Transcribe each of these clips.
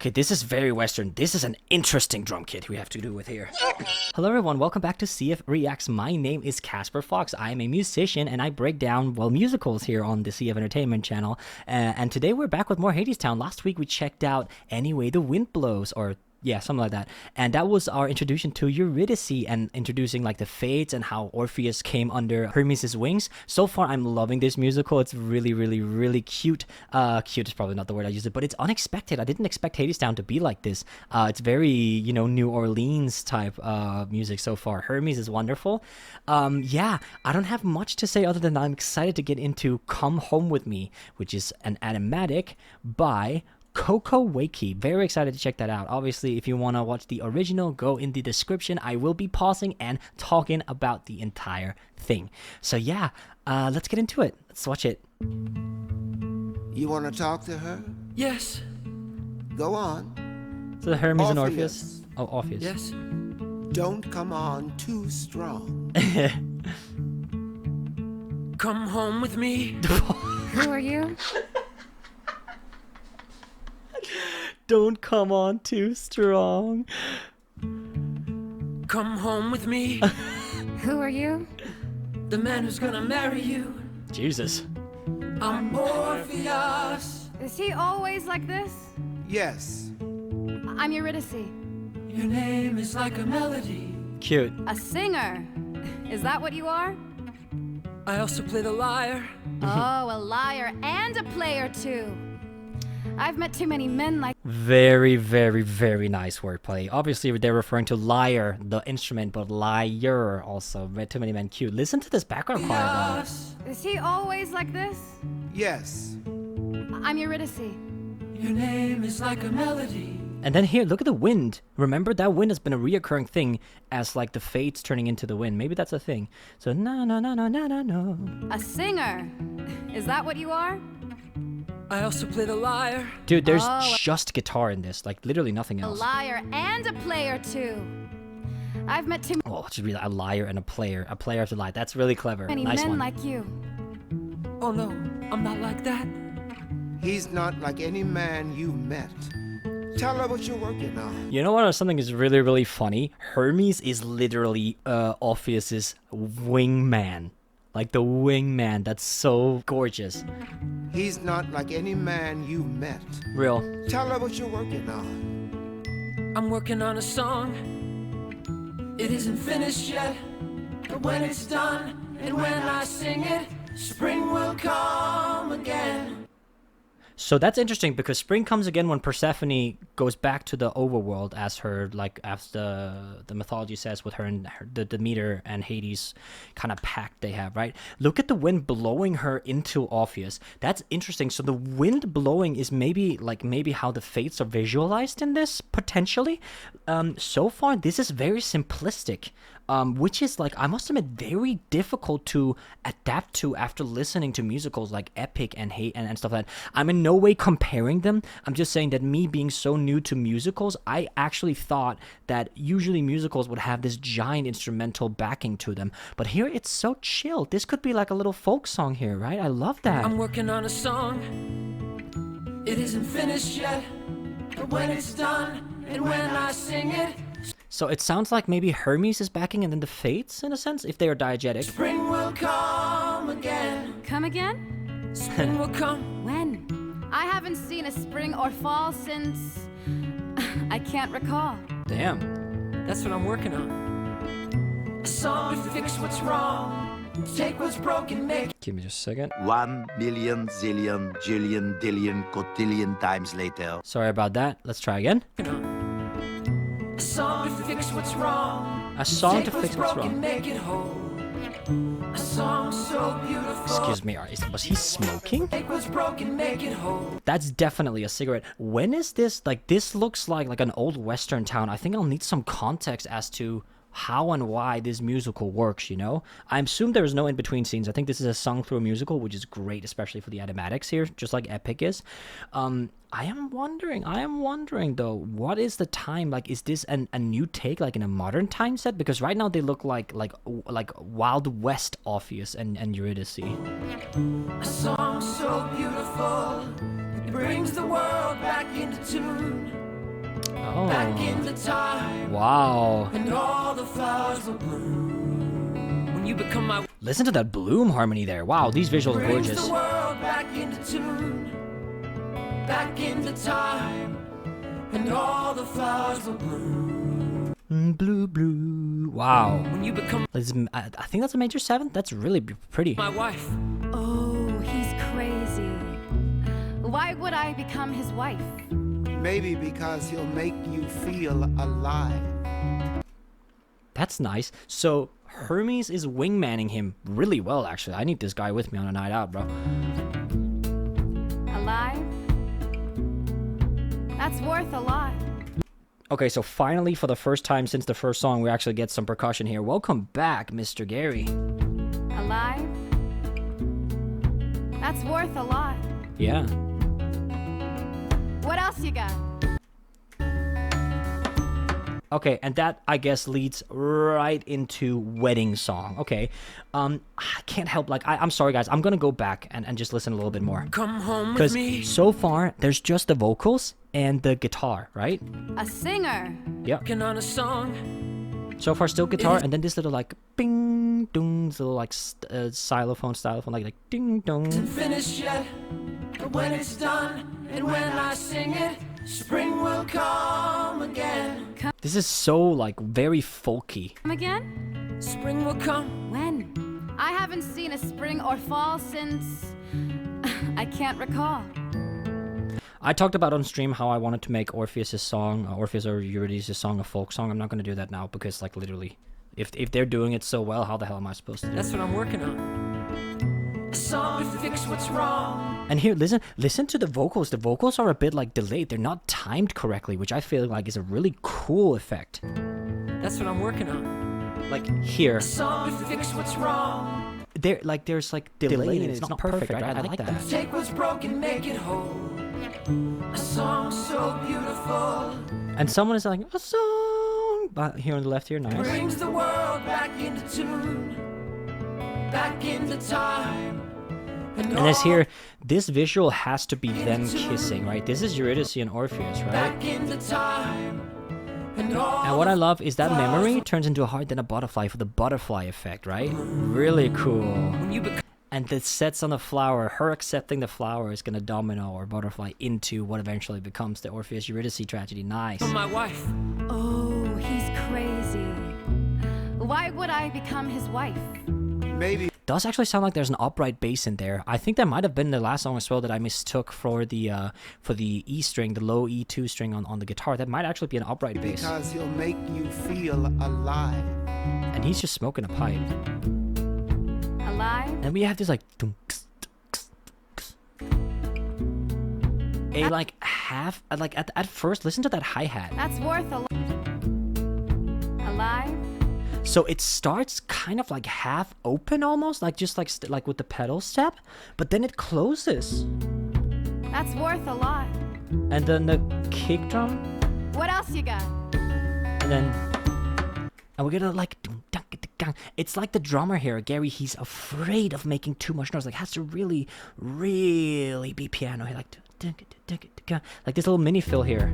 Okay, this is very Western. This is an interesting drum kit we have to do with here. Hello everyone, welcome back to CF Reacts. My name is Casper Fox. I am a musician and I break down, well, musicals here on the CF Entertainment channel. And today we're back with more Hadestown. Last week we checked out Any Way the Wind Blows, or yeah, something like that. And that was our introduction to Eurydice and introducing like the fates and how Orpheus came under Hermes' wings. So far, I'm loving this musical. It's really, really, really cute. Cute is probably not the word I used it, but it's unexpected. I didn't expect Hadestown to be like this. It's very, you know, New Orleans type music so far. Hermes is wonderful. Yeah, I don't have much to say other than I'm excited to get into Come Home With Me, which is an animatic by Coco Wakey. Very excited to check that out. Obviously, if you want to watch the original, go in the description. I will be pausing and talking about the entire thing. So yeah, let's get into it. Let's watch it. You want to talk to her? Yes. Go on. So the Hermes and Orpheus. Oh, Orpheus. Yes. Don't come on too strong. Come home with me. Who are you? Don't come on too strong. Come home with me. Who are you? The man who's gonna marry you. Jesus. I'm Orpheus. Is he always like this? Yes. I'm Eurydice. Your name is like a melody. Cute. A singer. Is that what you are? I also play the lyre. Oh, a liar and a player too. I've met too many men like... Very, very, very nice wordplay. Obviously, they're referring to lyre, the instrument, but liar also. Met too many men. Cute. Listen to this background choir, Yes. Is he always like this? Yes. I'm Eurydice. Your name is like a melody. And then here, look at the wind. Remember, that wind has been a reoccurring thing as like the fates turning into the wind. Maybe that's a thing. So, no, no, no, no, no, no, no. A singer. Is that what you are? I also play the lyre. Dude, there's Oh. just guitar in this. Like, literally nothing A else. liar and a player too. I've met too Oh, it should be a liar and a player. A player to lie. That's really clever. many Nice men one. like you. Oh no, I'm not like that. He's not like any man you met. Tell her what you're working on. You know what? Something is really, really funny. Hermes is literally Orpheus's wingman. Like the wingman. That's so gorgeous. He's not like any man you met. Real. Tell her what you're working on. I'm working on a song. It isn't finished yet, but when it's done and when I sing it, spring will come again. So that's interesting because spring comes again when Persephone goes back to the overworld as her, like, as the mythology says, with her and the Demeter and Hades kind of pact they have, right? Look at the wind blowing her into Orpheus. That's interesting. So the wind blowing is maybe how the fates are visualized in this, potentially. So far, this is very simplistic. Which is, like, I must admit, very difficult to adapt to after listening to musicals like Epic and Hate and stuff like that. I'm in no way comparing them. I'm just saying that me being so new to musicals, I actually thought that usually musicals would have this giant instrumental backing to them. But here it's so chill. This could be like a little folk song here, right? I love that. I'm working on a song. It isn't finished yet, but when it's done and when I sing it, So it sounds like maybe Hermes is backing and then the Fates, in a sense, if they are diegetic. spring will come again. Come again? Spring will come. When? I haven't seen a spring or fall since... I can't recall. Damn. That's what I'm working on. A song to fix what's wrong. Take what's broken, make Give me just a second. 1 million zillion jillion dillion cotillion times later. Sorry about that. Let's try again. it on. A song to fix what's wrong. A song to Take fix what's broken, wrong. make it whole. A song so beautiful. Excuse me, was he smoking? Take what's broken, make it whole. That's definitely a cigarette. When is this? Like, this looks like an old western town. I think I'll need some context as to how and why this musical works, you know? I assume there is no in-between scenes. I think this is a sung-through musical, which is great, especially for the animatics here, just like Epic is. I am wondering though, what is the time? Like, is this a new take, like in a modern time set? Because right now they look like Wild West Orpheus and Eurydice. A song so beautiful, it brings the world back into tune. Oh. Back in the time Wow. and all the flowers will bloom. When you become my Listen to that bloom harmony there. Wow, these visuals are brings gorgeous. the world back into tune. Back into time and all the flowers will bloom. Blue, blue. Wow. When you become I think that's a major 7th. That's really pretty. my wife. Oh, he's crazy. Why would I become his wife? Maybe because he'll make you feel alive. That's nice. So Hermes is wingmanning him really well, actually. I need this guy with me on a night out, bro. Alive? That's worth a lot. Okay, so finally, for the first time since the first song, we actually get some percussion here. Welcome back, Mr. Gary. Alive? That's worth a lot. Yeah. What else you got? Okay, and that, I guess, leads right into wedding song. Okay, I can't help, like, I'm sorry, guys. I'm gonna go back and just listen a little bit more. Come home with Because me. so far, there's just the vocals and the guitar, right? A singer. Yep. Working on a song. So far, still guitar, and then this little, like, bing, dong, this little, like, xylophone, like ding, dong. Isn't finished yet, but when it's done and when I sing it, spring will come again. This is so, like, very folky. Come again? Spring will come. When? I haven't seen a spring or fall since... I can't recall. I talked about on stream how I wanted to make Orpheus' song, Orpheus or Eurydice' song, a folk song. I'm not going to do that now because, like, literally, if they're doing it so well, how the hell am I supposed to do it? That's what I'm working on. A song to fix what's wrong. And here, listen to the vocals. The vocals are a bit, like, delayed. They're not timed correctly, which I feel like is a really cool effect. That's what I'm working on. Like, here, A song to fix what's wrong. there's, like, delay and it's not perfect, right? I like that. Take what's broken, make it whole. A song so beautiful. And someone is like, a song, but here on the left here, nice. Brings the world back into tune. Back into time. And as here, this visual has to be them kissing, right? This is Eurydice and Orpheus, right? Back into time. And And what I love is that memory turns into a heart, then a butterfly for the butterfly effect, right? Really cool. when you become And the sets on the flower, her accepting the flower is gonna domino or butterfly into what eventually becomes the Orpheus Eurydice tragedy. Nice. my wife. Oh, he's crazy. Why would I become his wife? Maybe Does actually sound like there's an upright bass in there. I think that might have been the last song as well that I mistook for the E string, the low E2 string on the guitar. That might actually be an upright bass. because he'll make you feel alive. And he's just smoking a pipe. Alive? And we have this like a like half like at first listen to that hi-hat. That's worth a lot. Alive? So it starts kind of like half open almost, like just like like with the pedal step, but then it closes. That's worth a lot. And then the kick drum, What else you got? and we're gonna like it's like the drummer here, Gary, he's afraid of making too much noise, like has to really be piano. He like this little mini fill here.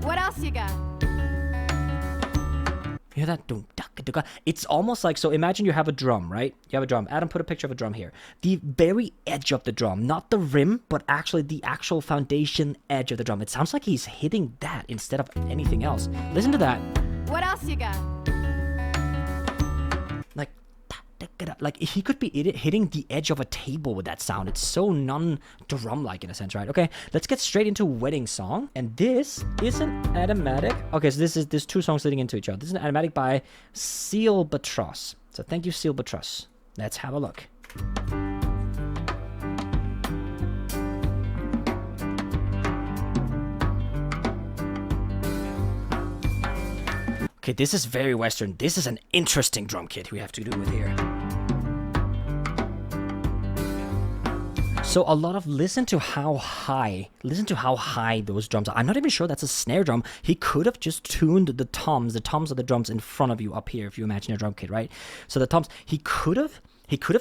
What else you got? You hear that? It's almost like, so imagine you have a drum, right? You have a drum. Adam, put a picture of a drum here. The very edge of the drum, not the rim, but actually the actual foundation edge of the drum. It sounds like he's hitting that instead of anything else. Listen to that. What else you got? Like he could be hitting the edge of a table with that sound. It's so non-drum-like in a sense, right? Okay, let's get straight into wedding song. And this is an automatic. Okay, so there's two songs leading into each other. This is an automatic by Seal Batros. So thank you, Seal Batros. Let's have a look. Okay, this is very Western. This is an interesting drum kit we have to do with here. So a lot of listen to how high those drums are. I'm not even sure that's a snare drum. He could have just tuned the toms of the drums in front of you up here if you imagine a drum kit, right? So the toms, he could have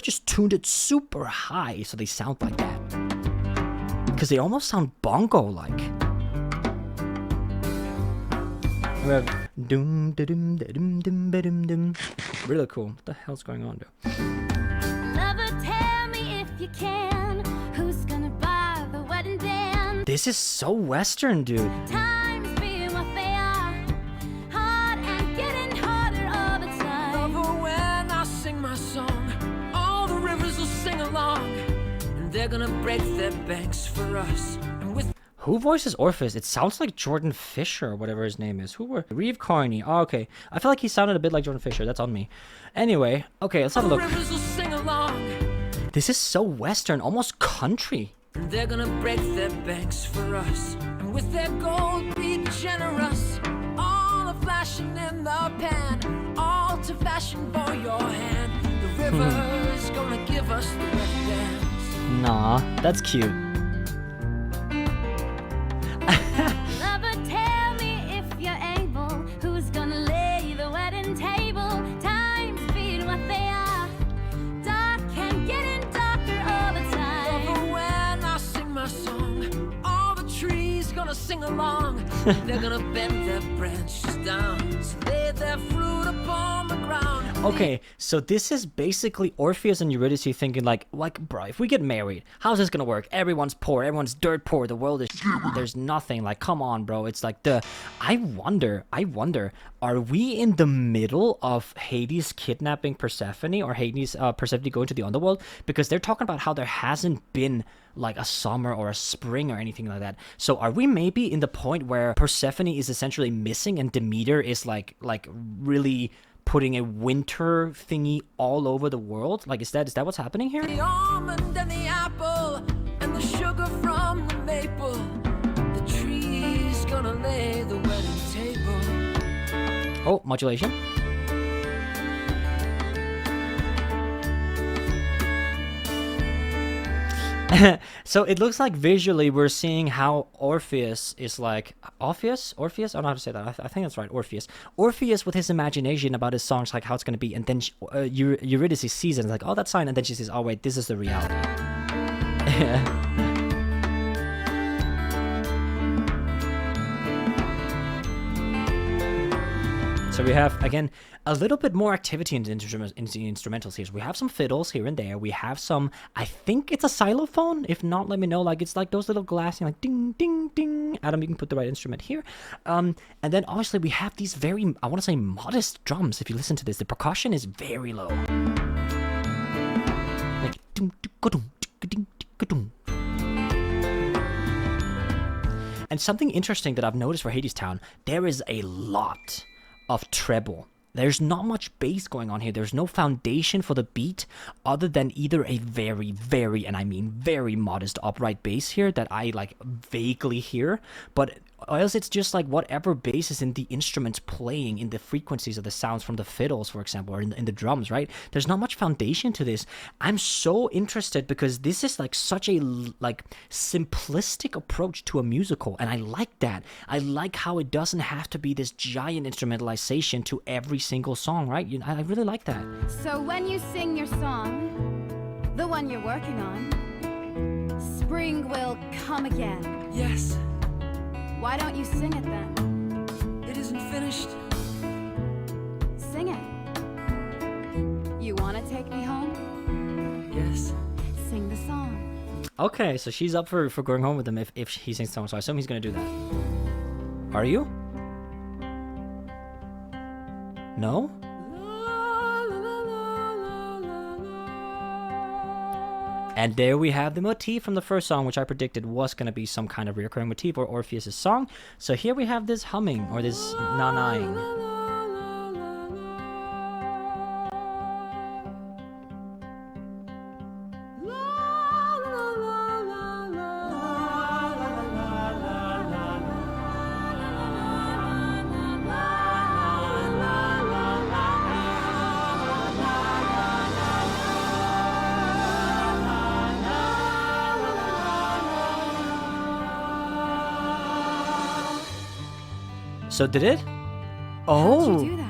just tuned it super high so they sound like that. Because they almost sound bongo-like. We have doom da doom da doom doom ba doom doom. Really cool. What the hell's going on, dude? Lover, tell me if you can. Who's gonna buy the wedding dance? This is so Western, dude. Times being what they are, hard and getting harder all the time. Lover, when I sing my song, all the rivers will sing along, and they're gonna break their banks for us. And with Who voices Orpheus? It sounds like Jordan Fisher or whatever his name is. Who were Reeve Carney? Oh, okay. I feel like he sounded a bit like Jordan Fisher. That's on me. Anyway, okay, let's have a all the look. rivers will sing along, This is so Western, almost country. and they're gonna break their banks for us. And with their gold be generous, all the flashing in the pan, all to fashion for your hand. The river's gonna give us the wedding dance. Nah, that's cute. Lover, tell me if you're able. Who's gonna lay the wedding table? Times being what they are, dark and getting darker all the time. Lover, when I sing my song, all the trees gonna sing along. They're gonna bend their branches down, so lay their fruit upon the ground. Okay, so this is basically Orpheus and Eurydice thinking like, bro, if we get married, how's this gonna work? Everyone's poor, everyone's dirt poor, the world is there's nothing. Like, come on, bro. It's like I wonder, are we in the middle of Hades kidnapping Persephone or Hades Persephone going to the underworld? Because they're talking about how there hasn't been like a summer or a spring or anything like that. So are we maybe in the point where Persephone is essentially missing and Demeter is like really putting a winter thingy all over the world? Like, is that what's happening here? The almond and the apple and the sugar from the maple. The tree's gonna lay the wedding table. Oh, modulation. So it looks like visually we're seeing how Orpheus is like Orpheus? I don't know how to say that. I think that's right. Orpheus with his imagination about his songs, like how it's gonna be, and then Eurydice sees it and is like, oh, that's fine, and then she says, oh wait, this is the reality. So we have, again, a little bit more activity in the instrumentals here. So we have some fiddles here and there. We have some, I think it's a xylophone. If not, let me know. Like, it's like those little glass, you know, like ding, ding, ding. Adam, you can put the right instrument here. And then obviously we have these very, I want to say modest drums. If you listen to this, the percussion is very low. Like, ding, ding, ding, ding, ding. And something interesting that I've noticed for Hadestown, there is a lot of treble. There's not much bass going on here. There's no foundation for the beat other than either a very, very, and I mean very modest upright bass here that I like vaguely hear, but else it's just like whatever bass is in the instruments playing in the frequencies of the sounds from the fiddles, for example, or in the drums, right? There's not much foundation to this. I'm so interested because this is like such a like simplistic approach to a musical, and I like that. I like how it doesn't have to be this giant instrumentalization to every single song, right? I really like that. So when you sing your song, the one you're working on, spring will come again. Yes, Why don't you sing it then? it isn't finished. Sing it. You want to take me home? Yes. Sing the song. Okay, so she's up for going home with him if he sings the song, so I assume he's gonna do that. Are you? No? And there we have the motif from the first song, which I predicted was going to be some kind of recurring motif or Orpheus' song. So here we have this humming, or this na-naing. So did it? How'd Oh! you do that?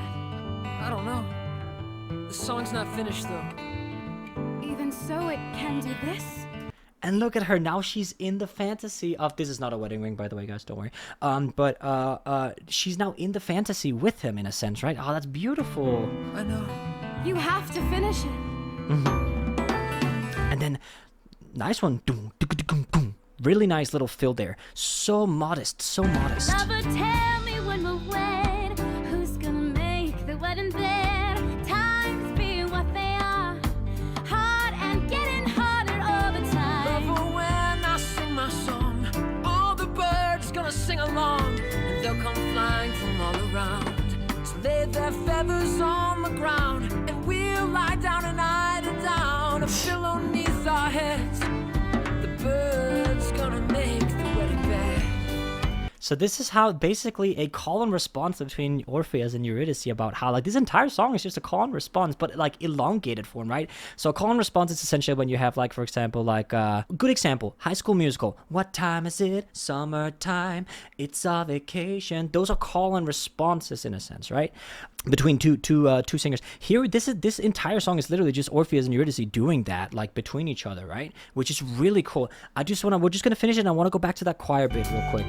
I don't know. The song's not finished though. Even so, it can do this? And look at her now. She's in the fantasy of, this is not a wedding ring, by the way, guys. Don't worry. But she's now in the fantasy with him in a sense, right? Oh, that's beautiful. I know. You have to finish it. And then, nice one. Really nice little fill there. So modest, so modest. Lover, tell me when we're wed, who's gonna make the wedding bed? Times be what they are, hard and getting harder all the time. Lover, when I sing my song, all the birds gonna sing along, and they'll come flying from all around to lay their feathers on the ground, and we'll lie down and idle down, a pillow neath our heads. The birds gonna make the wedding bed. So this is how basically a call and response between Orpheus and Eurydice about how like this entire song is just a call and response, but like elongated form, right? So a call and response is essentially when you have like, for example, like good example, High School Musical. What time is it? Summertime. It's our vacation. Those are call and responses in a sense, right? Between two singers. Here, this entire song is literally just Orpheus and Eurydice doing that, like between each other, right? Which is really cool. We're just gonna finish it, and I want to go back to that choir bit real quick.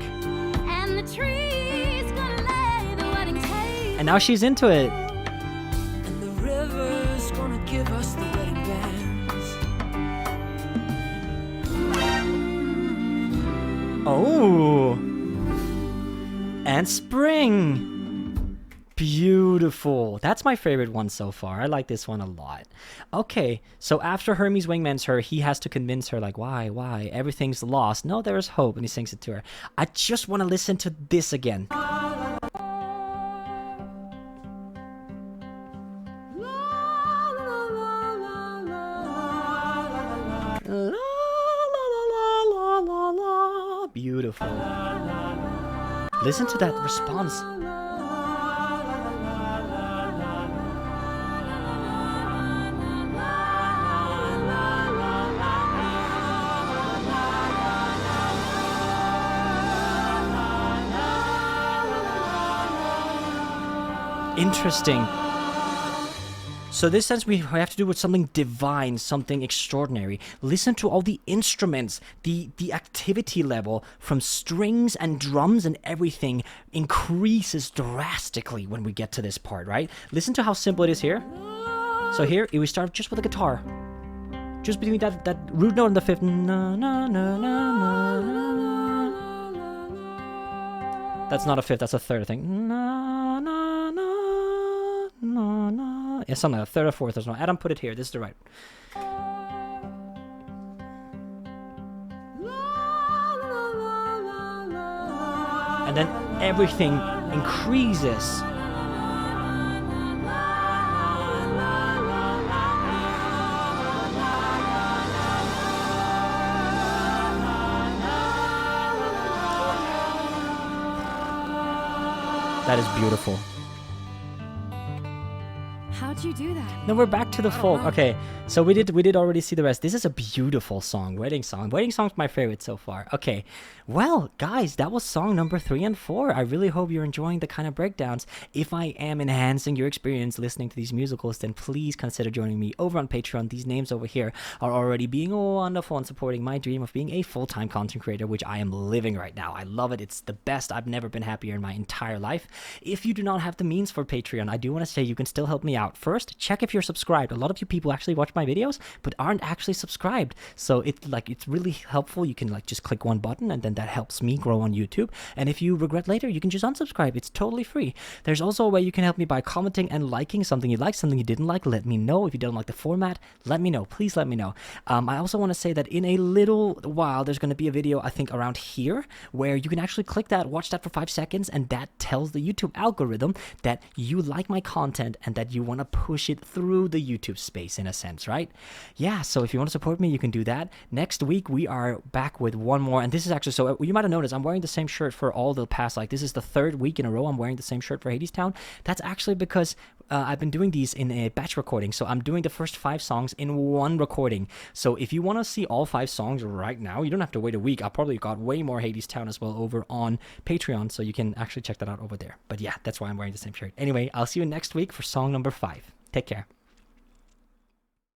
And the tree's gonna lay the wedding table. And now she's into it. And the river's gonna give us the wedding bands. Oh. And spring. Beautiful. That's my favorite one so far. I like this one a lot. Okay, so after Hermes wingmans her, he has to convince her, like, why? Everything's lost. No, there is hope. And he sings it to her. I just want to listen to this again. La, la, la, la, la. La. Beautiful. Listen to that response. Interesting. So this sense we have to do with something divine, something extraordinary. Listen to all the instruments, the activity level from strings and drums and everything increases drastically when we get to this part, right? Listen to how simple it is here. So here we start just with a guitar. Just between that root note and the fifth. Na, na, na, na, na, na. That's not a fifth, that's a third, I think. Na, na, na, na, na. Yeah, something like a third or fourth. There's no. Adam put it here. This is the right. And then everything increases. That is beautiful. How'd you do that? Then we're back to the folk. Okay, so we did already see the rest. This is a beautiful song, wedding song. Wedding song's my favorite so far. Okay, well, guys, that was song number 3 and 4. I really hope you're enjoying the kind of breakdowns. If I am enhancing your experience listening to these musicals, then please consider joining me over on Patreon. These names over here are already being wonderful and supporting my dream of being a full-time content creator, which I am living right now. I love it. It's the best. I've never been happier in my entire life. If you do not have the means for Patreon, I do want to say you can still help me out. First, check if you're subscribed. A lot of you people actually watch my videos but aren't actually subscribed, so it's really helpful. You can just click one button and then that helps me grow on YouTube, and if you regret later, you can just unsubscribe. It's totally free. There's also a way you can help me by commenting and liking something you like, something you didn't like. Let me know. If you don't like the format, let me know. Please let me know. I also want to say that in a little while there's going to be a video, I think around here, where you can actually click that, watch that for 5 seconds, and that tells the YouTube algorithm that you like my content and that you want to push it through the YouTube space in a sense, right? Yeah, so if you want to support me, you can do that. Next week we are back with one more, and this is actually, so you might have noticed I'm wearing the same shirt for all the past, this is the 3rd week in a row I'm wearing the same shirt for Hadestown. That's actually because I've been doing these in a batch recording, so I'm doing the first 5 songs in one recording. So if you want to see all 5 songs right now, you don't have to wait a week. I probably got way more Hadestown as well over on Patreon, so you can actually check that out over there. But yeah, that's why I'm wearing the same shirt. Anyway, I'll see you next week for song number 5. Take care.